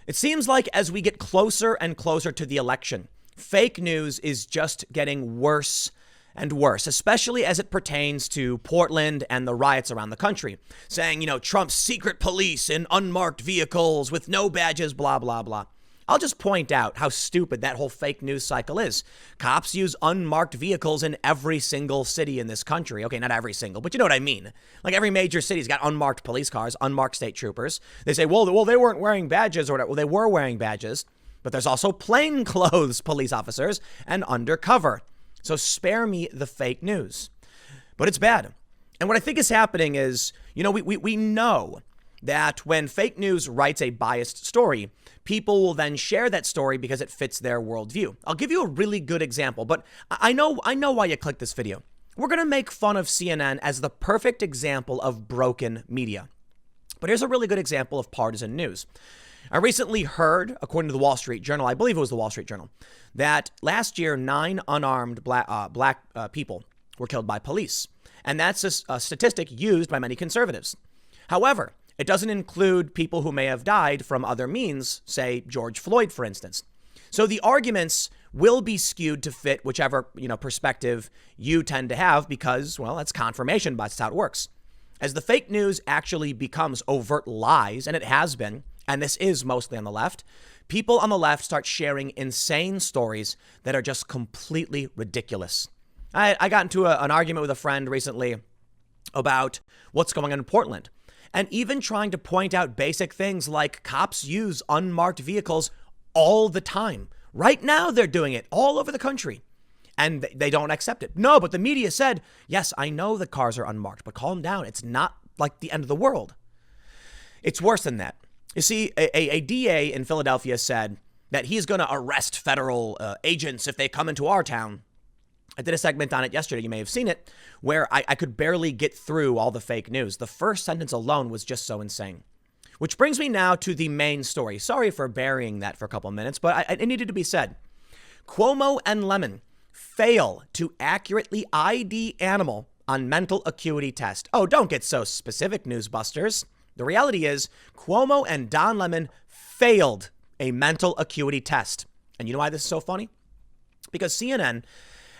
It seems like as we get closer and closer to the election, fake news is just getting worse and worse, especially as it pertains to Portland and the riots around the country, saying, Trump's secret police in unmarked vehicles with no badges, blah, blah, blah. I'll just point out how stupid that whole fake news cycle is. Cops use unmarked vehicles in every single city in this country. Okay, not every single, but you know what I mean. Like every major city's got unmarked police cars, unmarked state troopers. They say, well, they weren't wearing badges or whatever. Well, they were wearing badges, but there's also plainclothes police officers and undercover. So spare me the fake news. But it's bad. And what I think is happening is, we know that when fake news writes a biased story, people will then share that story because it fits their worldview. I'll give you a really good example, but I know why you clicked this video. We're going to make fun of CNN as the perfect example of broken media. But here's a really good example of partisan news. I recently heard, according to the Wall Street Journal, I believe it was the Wall Street Journal, that last year 9 unarmed black people were killed by police. And that's a statistic used by many conservatives. However, it doesn't include people who may have died from other means, say George Floyd, for instance. So the arguments will be skewed to fit whichever, perspective you tend to have because, well, that's confirmation, but that's how it works. As the fake news actually becomes overt lies, and it has been, and this is mostly on the left, people on the left start sharing insane stories that are just completely ridiculous. I got into an argument with a friend recently about what's going on in Portland. And even trying to point out basic things like cops use unmarked vehicles all the time. Right now, they're doing it all over the country. And they don't accept it. No, but the media said, yes, I know the cars are unmarked, but calm down. It's not like the end of the world. It's worse than that. You see, a DA in Philadelphia said that he's going to arrest federal agents if they come into our town. I did a segment on it yesterday, you may have seen it, where I could barely get through all the fake news. The first sentence alone was just so insane. Which brings me now to the main story. Sorry for burying that for a couple of minutes, but it needed to be said. Cuomo and Lemon fail to accurately ID animal on mental acuity test. Oh, don't get so specific, newsbusters. The reality is Cuomo and Don Lemon failed a mental acuity test. And you know why this is so funny? Because CNN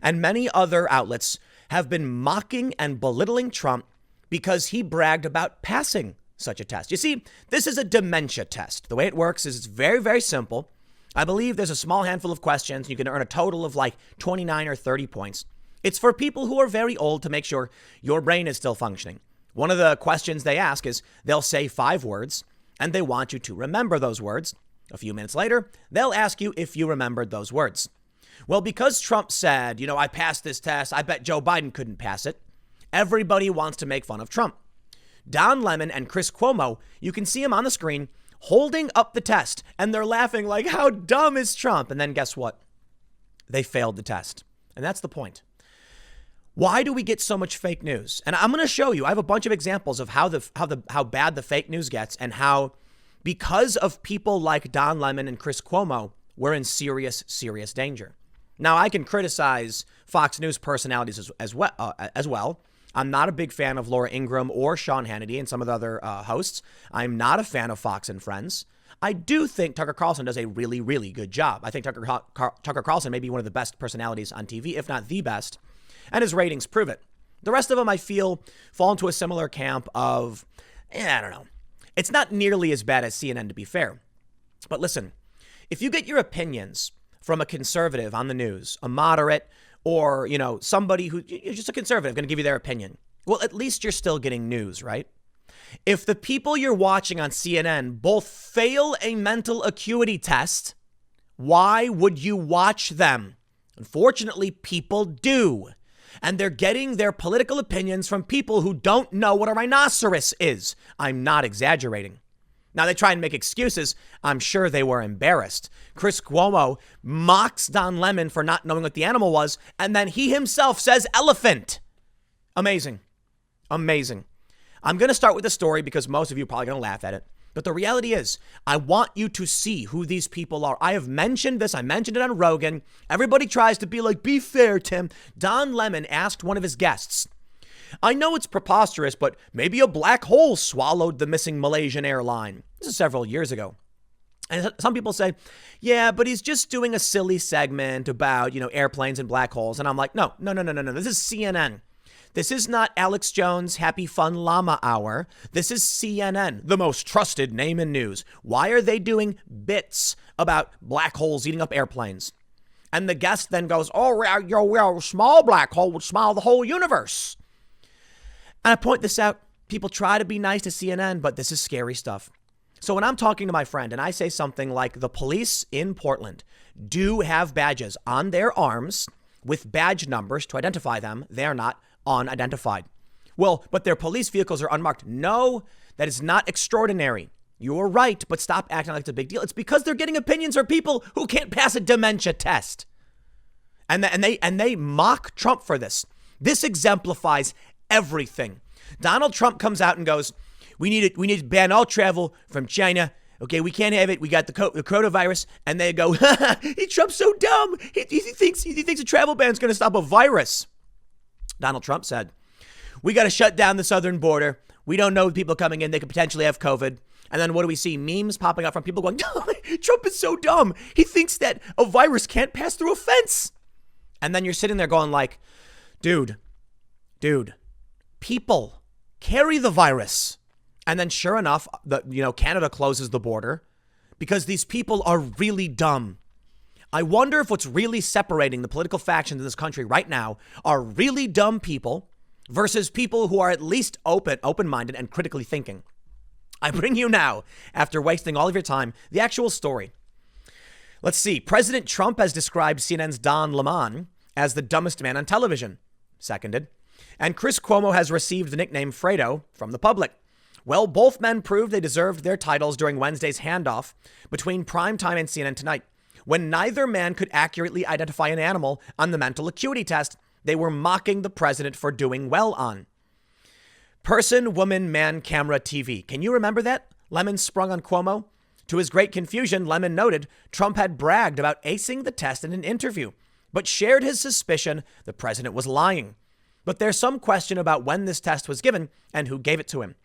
and many other outlets have been mocking and belittling Trump because he bragged about passing such a test. You see, this is a dementia test. The way it works is it's very, very simple. I believe there's a small handful of questions. You can earn a total of like 29 or 30 points. It's for people who are very old to make sure your brain is still functioning. One of the questions they ask is they'll say 5 words and they want you to remember those words. A few minutes later, they'll ask you if you remembered those words. Well, because Trump said, I passed this test, I bet Joe Biden couldn't pass it. Everybody wants to make fun of Trump. Don Lemon and Chris Cuomo, you can see him on the screen holding up the test and they're laughing like, how dumb is Trump? And then guess what? They failed the test. And that's the point. Why do we get so much fake news? And I'm going to show you, I have a bunch of examples of how bad the fake news gets and how because of people like Don Lemon and Chris Cuomo, we're in serious, serious danger. Now, I can criticize Fox News personalities as well. I'm not a big fan of Laura Ingraham or Sean Hannity and some of the other hosts. I'm not a fan of Fox and Friends. I do think Tucker Carlson does a really, really good job. I think Tucker Carlson may be one of the best personalities on TV, if not the best, and his ratings prove it. The rest of them, I feel, fall into a similar camp of, I don't know. It's not nearly as bad as CNN, to be fair. But listen, if you get your opinions from a conservative on the news, a moderate, or, somebody who is just a conservative going to give you their opinion, well, at least you're still getting news, right? If the people you're watching on CNN both fail a mental acuity test, why would you watch them? Unfortunately, people do. And they're getting their political opinions from people who don't know what a rhinoceros is. I'm not exaggerating. Now, they try and make excuses. I'm sure they were embarrassed. Chris Cuomo mocks Don Lemon for not knowing what the animal was, and then he himself says elephant. Amazing. Amazing. I'm going to start with the story because most of you are probably going to laugh at it. But the reality is, I want you to see who these people are. I have mentioned this. I mentioned it on Rogan. Everybody tries to be like, be fair, Tim. Don Lemon asked one of his guests, I know it's preposterous, but maybe a black hole swallowed the missing Malaysian airline. This is several years ago. And some people say, yeah, but he's just doing a silly segment about, airplanes and black holes. And I'm like, no. This is CNN. This is not Alex Jones' Happy Fun Llama Hour. This is CNN, the most trusted name in news. Why are they doing bits about black holes eating up airplanes? And the guest then goes, oh, small black hole would smile the whole universe. And I point this out. People try to be nice to CNN, but this is scary stuff. So when I'm talking to my friend and I say something like the police in Portland do have badges on their arms with badge numbers to identify them, they're not unidentified. Well, but their police vehicles are unmarked. No, that is not extraordinary. You're right, but stop acting like it's a big deal. It's because they're getting opinions from people who can't pass a dementia test. And they mock Trump for this. This exemplifies everything. Donald Trump comes out and goes, we need to ban all travel from China. Okay, we can't have it. We got the coronavirus. And they go, Trump's so dumb. He thinks a travel ban is going to stop a virus. Donald Trump said, we got to shut down the southern border. We don't know the people coming in. They could potentially have COVID. And then what do we see? Memes popping up from people going, Trump is so dumb. He thinks that a virus can't pass through a fence. And then you're sitting there going like, dude, people carry the virus. And then sure enough, Canada closes the border because these people are really dumb. I wonder if what's really separating the political factions in this country right now are really dumb people versus people who are at least open-minded and critically thinking. I bring you now, after wasting all of your time, the actual story. Let's see. President Trump has described CNN's Don Lemon as the dumbest man on television. Seconded. And Chris Cuomo has received the nickname Fredo from the public. Well, both men proved they deserved their titles during Wednesday's handoff between Primetime and CNN Tonight. When neither man could accurately identify an animal on the mental acuity test they were mocking the president for doing well on. Person, woman, man, camera, TV. Can you remember that? Lemon sprung on Cuomo. To his great confusion, Lemon noted Trump had bragged about acing the test in an interview, but shared his suspicion the president was lying. But there's some question about when this test was given and who gave it to him.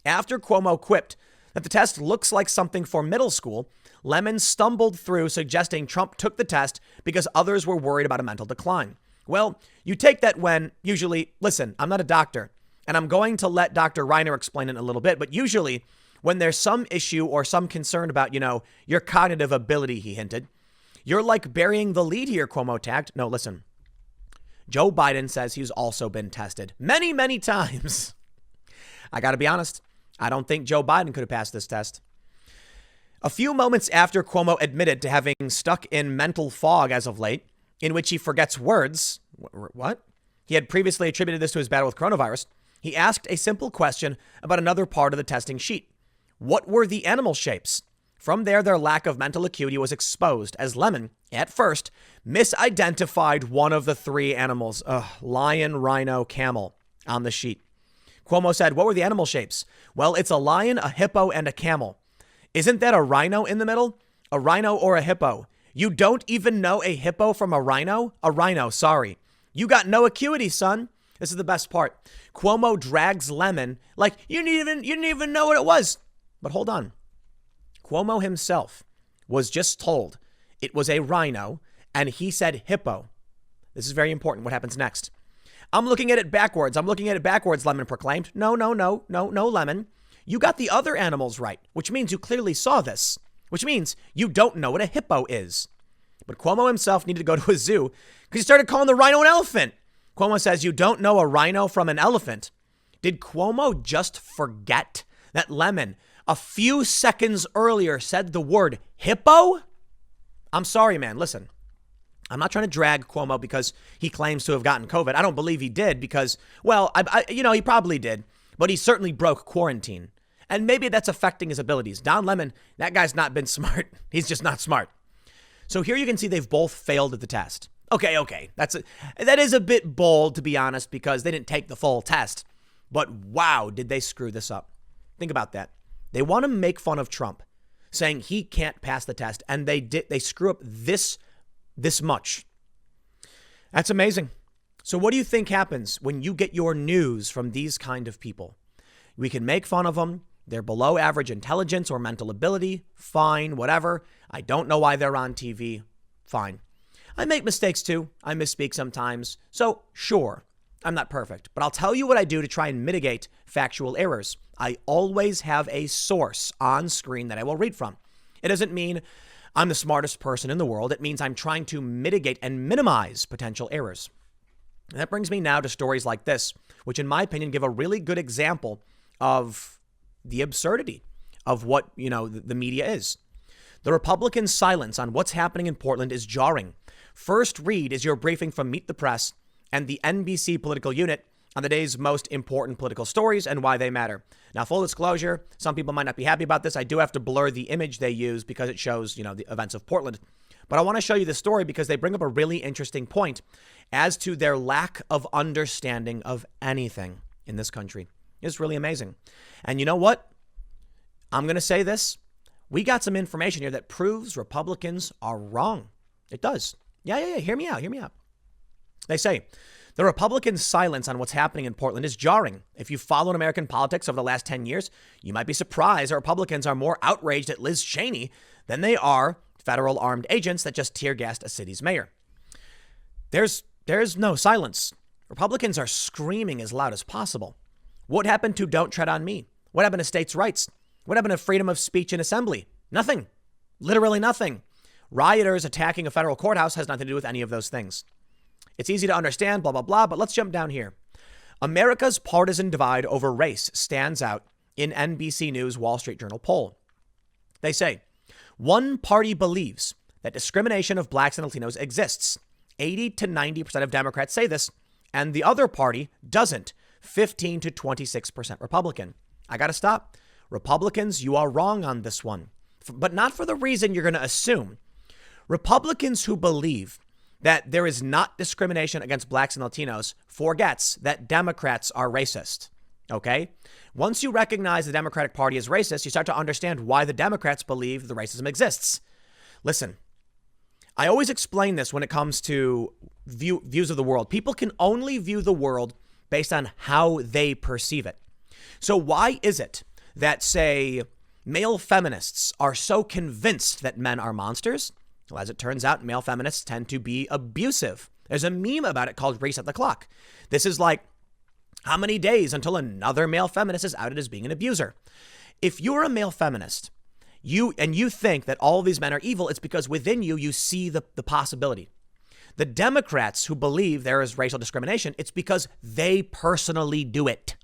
After Cuomo quipped that the test looks like something for middle school, Lemon stumbled through suggesting Trump took the test because others were worried about a mental decline. Well, you take that when usually, listen, I'm not a doctor, and I'm going to let Dr. Reiner explain it in a little bit, but usually when there's some issue or some concern about, your cognitive ability, he hinted, you're like burying the lead here, Cuomo tagged. No, listen. Joe Biden says he's also been tested many, many times. I got to be honest. I don't think Joe Biden could have passed this test. A few moments after Cuomo admitted to having stuck in mental fog as of late, in which he forgets words, what? He had previously attributed this to his battle with coronavirus. He asked a simple question about another part of the testing sheet. What were the animal shapes? From there, their lack of mental acuity was exposed as Lemon, at first, misidentified one of the three animals, lion, rhino, camel, on the sheet. Cuomo said, what were the animal shapes? Well, it's a lion, a hippo, and a camel. Isn't that a rhino in the middle? A rhino or a hippo? You don't even know a hippo from a rhino? A rhino, sorry. You got no acuity, son. This is the best part. Cuomo drags Lemon like you didn't even know what it was. But hold on. Cuomo himself was just told it was a rhino, and he said hippo. This is very important. What happens next? I'm looking at it backwards, Lemon proclaimed. No, Lemon. You got the other animals right, which means you clearly saw this, which means you don't know what a hippo is. But Cuomo himself needed to go to a zoo because he started calling the rhino an elephant. Cuomo says you don't know a rhino from an elephant. Did Cuomo just forget that Lemon, a few seconds earlier, said the word hippo? I'm sorry, man. Listen, I'm not trying to drag Cuomo because he claims to have gotten COVID. I don't believe he did because, well, he probably did, but he certainly broke quarantine. And maybe that's affecting his abilities. Don Lemon, that guy's not been smart. He's just not smart. So here you can see they've both failed at the test. Okay. That is a bit bold, to be honest, because they didn't take the full test. But wow, did they screw this up. Think about that. They want to make fun of Trump, saying he can't pass the test, and they screw up this much. That's amazing. So what do you think happens when you get your news from these kind of people? We can make fun of them. They're below average intelligence or mental ability. Fine, whatever. I don't know why they're on TV. Fine. I make mistakes too. I misspeak sometimes. So sure, I'm not perfect, but I'll tell you what I do to try and mitigate factual errors. I always have a source on screen that I will read from. It doesn't mean I'm the smartest person in the world. It means I'm trying to mitigate and minimize potential errors. And that brings me now to stories like this, which in my opinion give a really good example of the absurdity of what, the media is. The Republican silence on what's happening in Portland is jarring. First read is your briefing from Meet the Press and the NBC political unit on the day's most important political stories and why they matter. Now, full disclosure, some people might not be happy about this. I do have to blur the image they use because it shows, the events of Portland. But I want to show you the story because they bring up a really interesting point as to their lack of understanding of anything in this country. It's really amazing. And you know what? I'm going to say this. We got some information here that proves Republicans are wrong. It does. Yeah. Hear me out. They say the Republican silence on what's happening in Portland is jarring. If you've followed American politics over the last 10 years, you might be surprised that Republicans are more outraged at Liz Cheney than they are federal armed agents that just tear gassed a city's mayor. There's no silence. Republicans are screaming as loud as possible. What happened to Don't Tread on Me? What happened to states' rights? What happened to freedom of speech and assembly? Nothing. Literally nothing. Rioters attacking a federal courthouse has nothing to do with any of those things. It's easy to understand, blah, blah, blah, but let's jump down here. America's partisan divide over race stands out in NBC News Wall Street Journal poll. They say, one party believes that discrimination of blacks and Latinos exists. 80 to 90% of Democrats say this, and the other party doesn't. 15 to 26% Republican. I got to stop. Republicans, you are wrong on this one, but not for the reason you're going to assume. Republicans who believe that there is not discrimination against blacks and Latinos forgets that Democrats are racist. Okay? Once you recognize the Democratic Party is racist, you start to understand why the Democrats believe the racism exists. Listen, I always explain this when it comes to views of the world. People can only view the world based on how they perceive it. So why is it that, say, male feminists are so convinced that men are monsters? Well, as it turns out, male feminists tend to be abusive. There's a meme about it called Reset the Clock. This is like, how many days until another male feminist is outed as being an abuser? If you're a male feminist, you think that all of these men are evil, it's because within you see the possibility. The Democrats who believe there is racial discrimination, it's because they personally do it.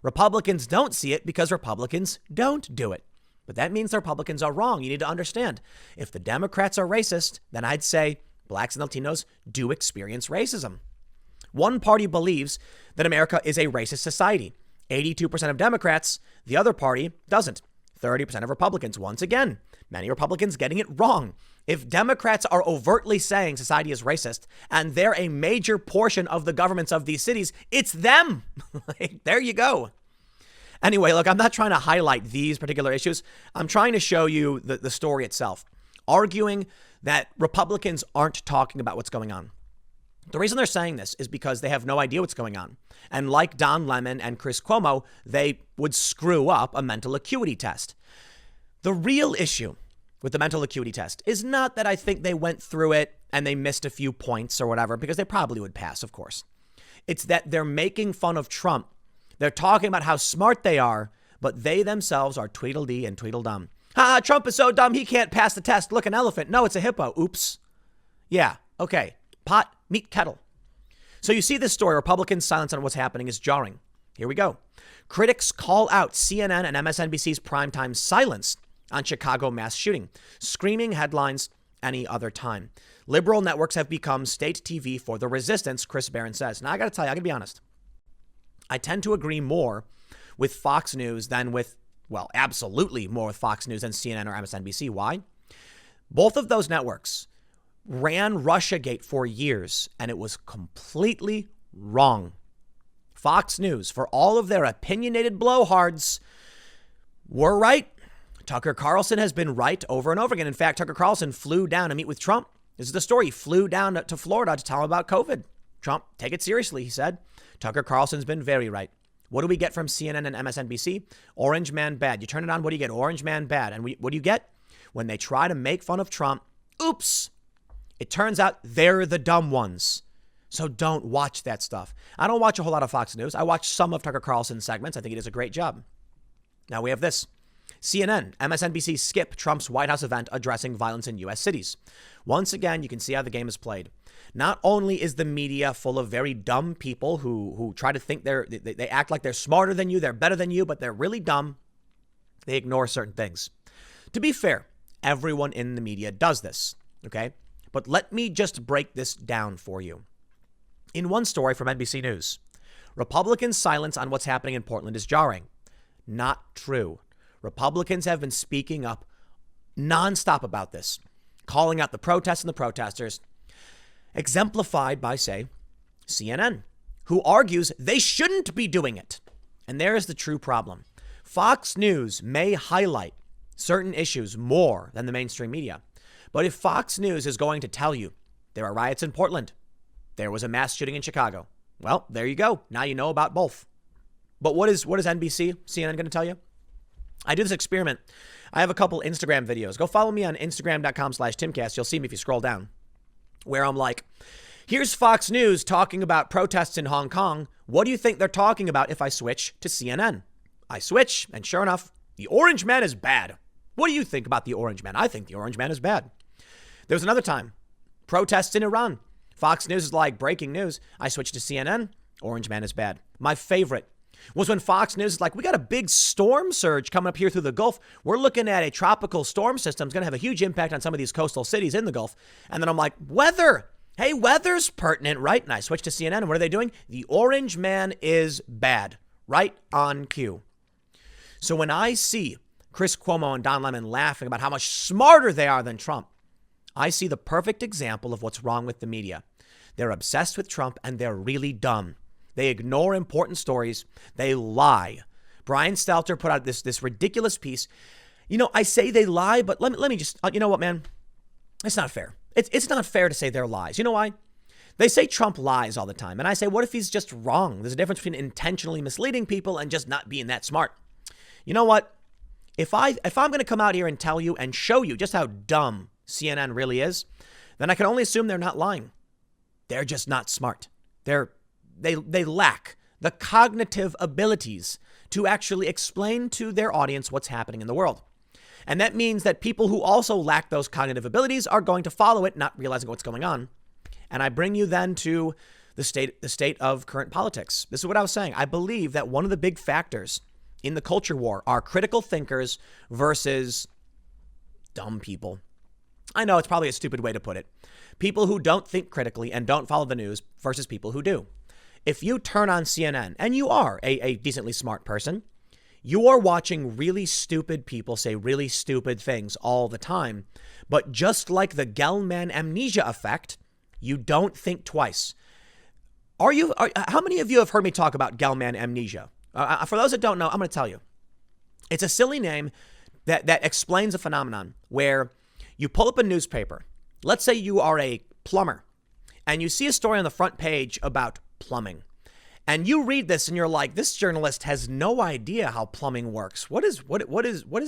Republicans don't see it because Republicans don't do it. But that means the Republicans are wrong. You need to understand. If the Democrats are racist, then I'd say blacks and Latinos do experience racism. One party believes that America is a racist society. 82% of Democrats. The other party doesn't. 30% of Republicans. Once again, many Republicans getting it wrong. If Democrats are overtly saying society is racist and they're a major portion of the governments of these cities, it's them. There you go. Anyway, look, I'm not trying to highlight these particular issues. I'm trying to show you the story itself, arguing that Republicans aren't talking about what's going on. The reason they're saying this is because they have no idea what's going on. And like Don Lemon and Chris Cuomo, they would screw up a mental acuity test. The real issue with the mental acuity test is not that I think they went through it and they missed a few points or whatever, because they probably would pass, of course. It's that they're making fun of Trump. They're talking about how smart they are, but they themselves are Tweedledee and Tweedledum. Trump is so dumb he can't pass the test. Look, an elephant. No, it's a hippo. Oops. Yeah, okay. Pot, meet kettle. So you see this story, Republicans' silence on what's happening is jarring. Here we go. Critics call out CNN and MSNBC's primetime silence on Chicago mass shooting, screaming headlines any other time. Liberal networks have become state TV for the resistance, Chris Barron says. Now, I got to tell you, I got to be honest. I tend to agree more with Fox News than with, well, absolutely more with Fox News than CNN or MSNBC. Why? Both of those networks ran Russiagate for years, and it was completely wrong. Fox News, for all of their opinionated blowhards, were right. Tucker Carlson has been right over and over again. In fact, Tucker Carlson flew down to meet with Trump. This is the story. He flew down to Florida to tell him about COVID. Trump, take it seriously, he said. Tucker Carlson's been very right. What do we get from CNN and MSNBC? Orange man bad. You turn it on, what do you get? Orange man bad. And what do you get? When they try to make fun of Trump, oops, it turns out they're the dumb ones. So don't watch that stuff. I don't watch a whole lot of Fox News. I watch some of Tucker Carlson's segments. I think he does a great job. Now we have this. CNN, MSNBC skip Trump's White House event addressing violence in U.S. cities. Once again, you can see how the game is played. Not only is the media full of very dumb people who try to think they act like they're smarter than you, they're better than you, but they're really dumb. They ignore certain things. To be fair, everyone in the media does this, okay? But let me just break this down for you. In one story from NBC News, Republicans' silence on what's happening in Portland is jarring. Not true. Republicans have been speaking up nonstop about this, calling out the protests and the protesters, exemplified by, say, CNN, who argues they shouldn't be doing it. And there's the true problem. Fox News may highlight certain issues more than the mainstream media. But if Fox News is going to tell you there are riots in Portland, there was a mass shooting in Chicago, well, there you go. Now you know about both. But what is NBC, CNN going to tell you? I do this experiment. I have a couple Instagram videos. Go follow me on Instagram.com/Timcast. You'll see me if you scroll down, where I'm like, here's Fox News talking about protests in Hong Kong. What do you think they're talking about if I switch to CNN? I switch, and sure enough, the orange man is bad. What do you think about the orange man? I think the orange man is bad. There was another time, protests in Iran. Fox News is like, breaking news. I switched to CNN. Orange man is bad. My favorite was when Fox News is like, we got a big storm surge coming up here through the Gulf. We're looking at a tropical storm system. It's going to have a huge impact on some of these coastal cities in the Gulf. And then I'm like, weather. Hey, weather's pertinent, right? And I switched to CNN. And what are they doing? The orange man is bad. Right on cue. So when I see Chris Cuomo and Don Lemon laughing about how much smarter they are than Trump, I see the perfect example of what's wrong with the media. They're obsessed with Trump and they're really dumb. They ignore important stories. They lie. Brian Stelter put out this ridiculous piece. You know, I say they lie, but let me just, you know what, man? It's not fair. It's not fair to say they're lies. You know why? They say Trump lies all the time. And I say, what if he's just wrong? There's a difference between intentionally misleading people and just not being that smart. You know what? If I'm going to come out here and tell you and show you just how dumb CNN really is, then I can only assume they're not lying. They're just not smart. They lack the cognitive abilities to actually explain to their audience what's happening in the world. And that means that people who also lack those cognitive abilities are going to follow it, not realizing what's going on. And I bring you then to the state of current politics. This is what I was saying. I believe that one of the big factors in the culture war are critical thinkers versus dumb people. I know it's probably a stupid way to put it. People who don't think critically and don't follow the news versus people who do. If you turn on CNN and you are a decently smart person, you are watching really stupid people say really stupid things all the time. But just like the Gell-Mann amnesia effect, you don't think twice. How many of you have heard me talk about Gell-Mann amnesia? For those that don't know, I'm going to tell you. It's a silly name that explains a phenomenon where you pull up a newspaper. Let's say you are a plumber and you see a story on the front page about plumbing. And you read this and you're like, this journalist has no idea how plumbing works. What is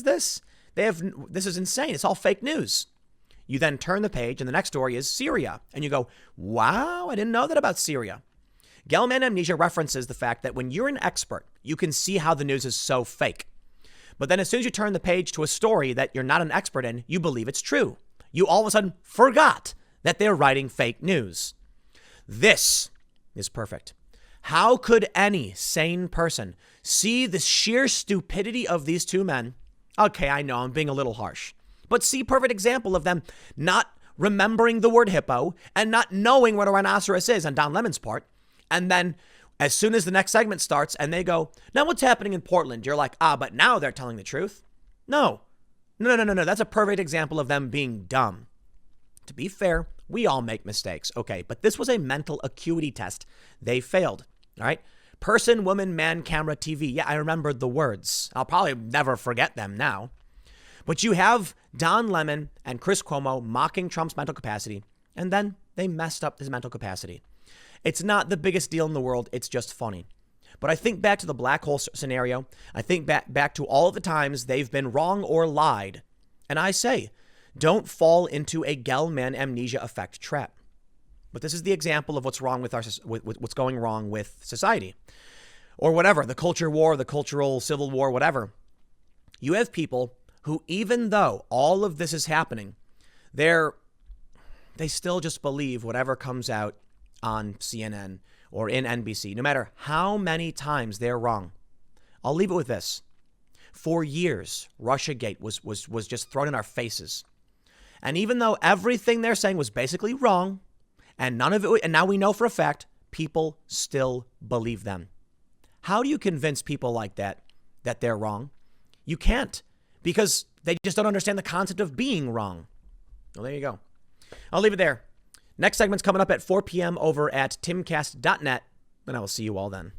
this? This is insane. It's all fake news. You then turn the page and the next story is Syria. And you go, wow, I didn't know that about Syria. Gell-Mann amnesia references the fact that when you're an expert, you can see how the news is so fake. But then as soon as you turn the page to a story that you're not an expert in, you believe it's true. You all of a sudden forgot that they're writing fake news. This is perfect. How could any sane person see the sheer stupidity of these two men? Okay, I know I'm being a little harsh, but see perfect example of them not remembering the word hippo and not knowing what a rhinoceros is on Don Lemon's part. And then as soon as the next segment starts and they go, now what's happening in Portland? You're like, but now they're telling the truth. No. That's a perfect example of them being dumb. To be fair, we all make mistakes. Okay, but this was a mental acuity test. They failed. All right. Person, woman, man, camera, TV. Yeah, I remembered the words. I'll probably never forget them now. But you have Don Lemon and Chris Cuomo mocking Trump's mental capacity, and then they messed up his mental capacity. It's not the biggest deal in the world. It's just funny. But I think back to the black hole scenario. I think back to all of the times they've been wrong or lied. And I say, don't fall into a Gell-Mann amnesia effect trap. But this is the example of what's wrong with what's going wrong with society, or whatever, the culture war, the cultural civil war, whatever. You have people who, even though all of this is happening, they still just believe whatever comes out on CNN or in NBC, no matter how many times they're wrong. I'll leave it with this. For years, Russiagate was just thrown in our faces. And even though everything they're saying was basically wrong, and none of it, and now we know for a fact, people still believe them. How do you convince people like that they're wrong? You can't, because they just don't understand the concept of being wrong. Well, there you go. I'll leave it there. Next segment's coming up at 4 p.m. over at timcast.net, and I will see you all then.